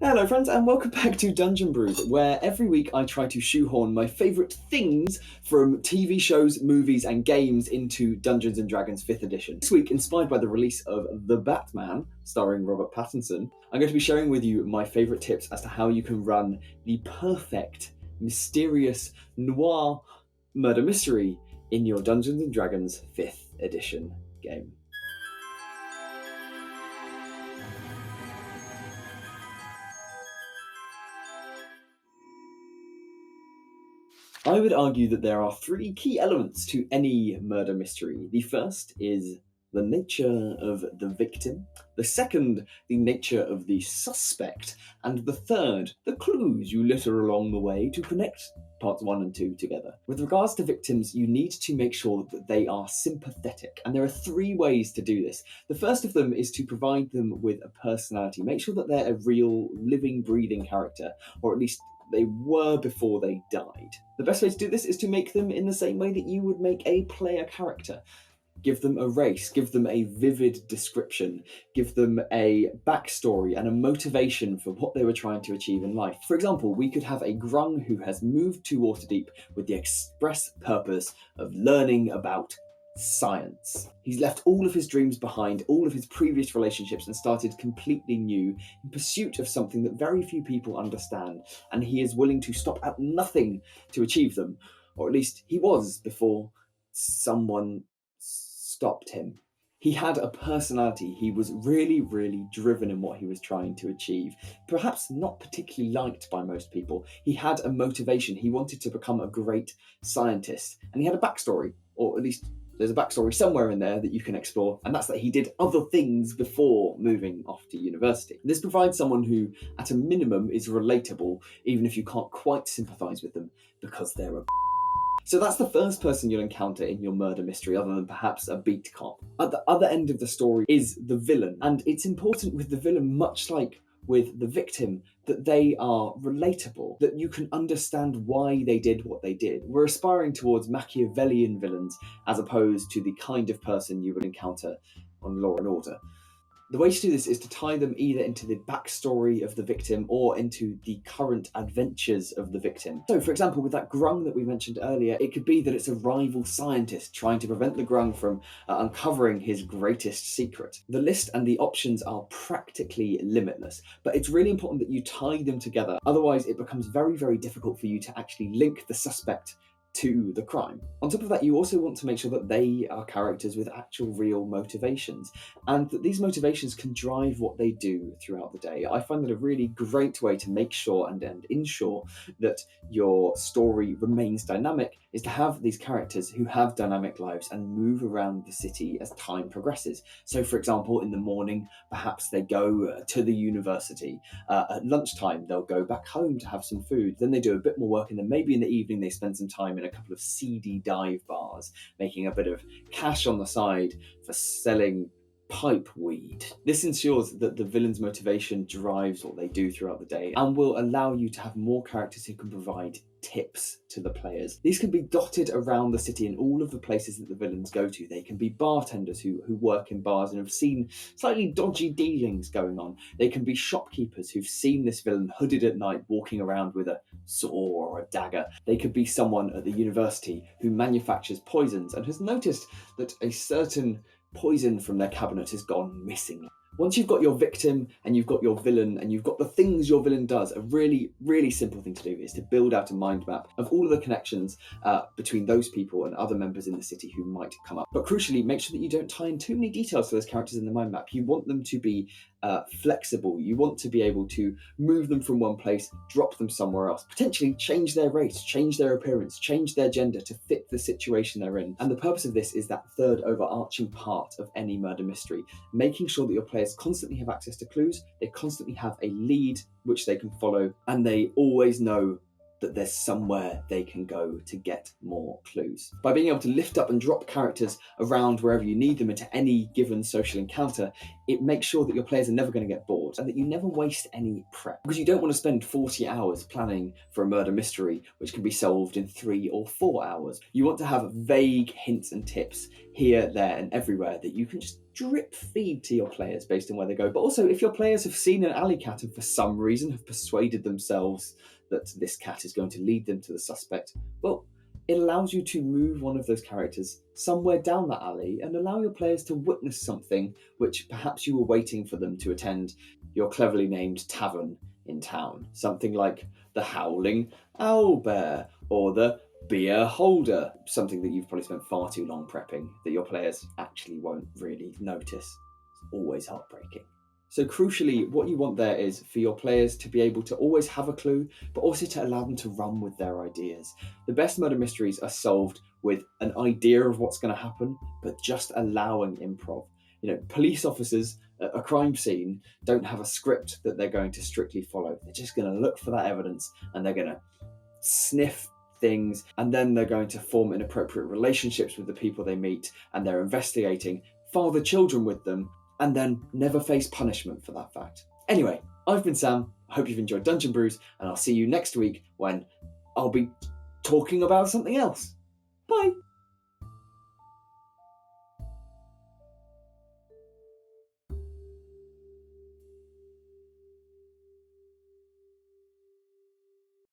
Hello friends and welcome back to Dungeon Brews, where every week I try to shoehorn my favourite things from TV shows, movies and games into Dungeons & Dragons 5th edition. This week, inspired by the release of The Batman, starring Robert Pattinson, I'm going to be sharing with you my favourite tips as to how you can run the perfect, mysterious, noir murder mystery in your Dungeons & Dragons 5th edition game. I would argue that there are three key elements to any murder mystery. The first is the nature of the victim, the second, the nature of the suspect, and the third, the clues you litter along the way to connect parts 1 and 2 together. With regards to victims, you need to make sure that they are sympathetic, and there are three ways to do this. The first of them is to provide them with a personality. Make sure that they're a real, living, breathing character, or at least they were before they died. The best way to do this is to make them in the same way that you would make a player character. Give them a race, give them a vivid description, give them a backstory and a motivation for what they were trying to achieve in life. For example, we could have a grung who has moved to Waterdeep with the express purpose of learning about science. He's left all of his dreams behind, all of his previous relationships, and started completely new in pursuit of something that very few people understand, and he is willing to stop at nothing to achieve them, or at least he was before someone stopped him. He had a personality. He was really, really driven in what he was trying to achieve. Perhaps not particularly liked by most people. He had a motivation. He wanted to become a great scientist, and he had a backstory, or at least there's a backstory somewhere in there that you can explore, and that's that he did other things before moving off to university. This provides someone who, at a minimum, is relatable, even if you can't quite sympathise with them, because they're a So that's the first person you'll encounter in your murder mystery, other than perhaps a beat cop. At the other end of the story is the villain, and it's important with the villain, much like with the victim, that they are relatable, that you can understand why they did what they did. We're aspiring towards Machiavellian villains as opposed to the kind of person you would encounter on Law and Order. The way to do this is to tie them either into the backstory of the victim or into the current adventures of the victim. So, for example, with that grung that we mentioned earlier, it could be that it's a rival scientist trying to prevent the grung from uncovering his greatest secret. The list and the options are practically limitless, but it's really important that you tie them together. Otherwise, it becomes very, very difficult for you to actually link the suspect to the crime. On top of that, you also want to make sure that they are characters with actual real motivations, and that these motivations can drive what they do throughout the day. I find that a really great way to make sure and ensure that your story remains dynamic is to have these characters who have dynamic lives and move around the city as time progresses. So, for example, in the morning, perhaps they go to the university. At lunchtime, they'll go back home to have some food. Then they do a bit more work, and then maybe in the evening they spend some time in a couple of seedy dive bars, making a bit of cash on the side for selling pipe weed. This ensures that the villain's motivation drives what they do throughout the day and will allow you to have more characters who can provide tips to the players. These can be dotted around the city in all of the places that the villains go to. They can be bartenders who work in bars and have seen slightly dodgy dealings going on. They can be shopkeepers who've seen this villain hooded at night walking around with a saw or a dagger. They could be someone at the university who manufactures poisons and has noticed that a certain poison from their cabinet has gone missing. Once you've got your victim and you've got your villain and you've got the things your villain does, a really, really simple thing to do is to build out a mind map of all of the connections between those people and other members in the city who might come up. But crucially, make sure that you don't tie in too many details to those characters in the mind map. You want them to be flexible. You want to be able to move them from one place, drop them somewhere else, potentially change their race, change their appearance, change their gender to fit the situation they're in. And the purpose of this is that third overarching part of any murder mystery, making sure that your players constantly have access to clues, they constantly have a lead which they can follow, and they always know that there's somewhere they can go to get more clues. By being able to lift up and drop characters around wherever you need them into any given social encounter, it makes sure that your players are never going to get bored and that you never waste any prep. Because you don't want to spend 40 hours planning for a murder mystery which can be solved in 3 or 4 hours. You want to have vague hints and tips here, there and everywhere that you can just drip feed to your players based on where they go. But also, if your players have seen an alley cat and for some reason have persuaded themselves that this cat is going to lead them to the suspect, well, it allows you to move one of those characters somewhere down that alley and allow your players to witness something which perhaps you were waiting for them to attend your cleverly named tavern in town. Something like the Howling Owlbear or the Beer Holder, something that you've probably spent far too long prepping that your players actually won't really notice. It's always heartbreaking. So crucially, what you want there is for your players to be able to always have a clue, but also to allow them to run with their ideas. The best murder mysteries are solved with an idea of what's going to happen, but just allowing improv. Police officers at a crime scene don't have a script that they're going to strictly follow. They're just going to look for that evidence and they're going to sniff things, and then they're going to form inappropriate relationships with the people they meet, and they're investigating, father children with them, and then never face punishment for that fact. Anyway, I've been Sam. I hope you've enjoyed Dungeon Brews, and I'll see you next week when I'll be talking about something else. Bye!